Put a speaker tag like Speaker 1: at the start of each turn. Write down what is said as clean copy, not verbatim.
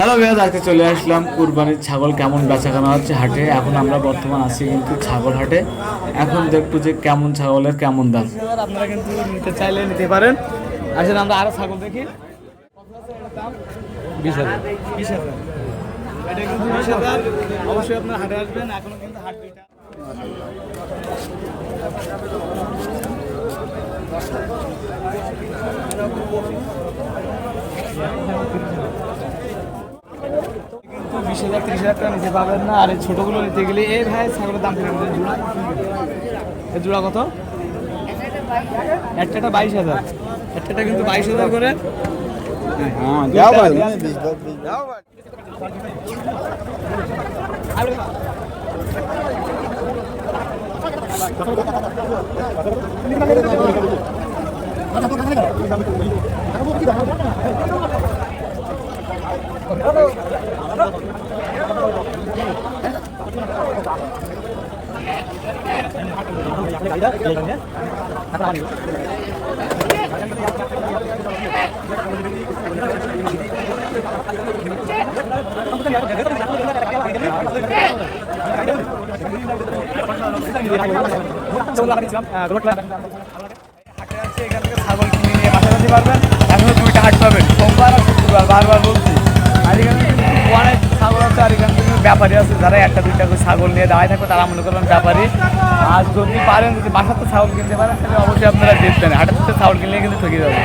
Speaker 1: Hello ভাইয়া, আজকে চলে আসলাম কুরবানির ছাগল কেমন বেচাকেনা হচ্ছে হাটে। এখন আমরা বর্তমান আছি কিন্তু ছাগল হাটে। এখন দেখবো যে কেমন ছাগলের কেমন দাম।
Speaker 2: আপনারা কিন্তু নিতে চাইলে নিতে পারেন। আসলে আমরা আরো ছাগল দেখি। 20,000 20,000 এটা কিন্তু 20,000। অবশ্যই আপনার হাটে আসবেন, এখনো কিন্তু হাট দুইটা। কিন্তু 20,000 30,000 টাকা নিতে পারবেন না। আর এই ছোটগুলো নিতে গেলে এই ভাই ছাগলের দাম কিরকম জোড়া? এই জোড়া কত? একটা 22,000, একটা কিন্তু 22,000 করে।
Speaker 3: हाँ जाओ भाई जाओ भाई
Speaker 2: ছাগল কিনে নিয়ে বাসা যেতে পারবেন। এখনো দুইটা হাট পাবেন, সোমবার আর শুক্রবার, বারবার বলছি। আর এখানে কিন্তু অনেক ছাগল আছে, আর এখানে কিন্তু ব্যাপারী আছে যারা একটা দুইটা করে ছাগল নিয়ে দাঁড়ায় থাকবে, তারা মনে করবেন ব্যাপারী। আর যদি পারেন, যদি বাসাতে ছাগল কিনতে পারেন তাহলে অবশ্যই আপনারা দেখবেন, হাটের ছাগল কিনলে কিন্তু ঠকে যাবে।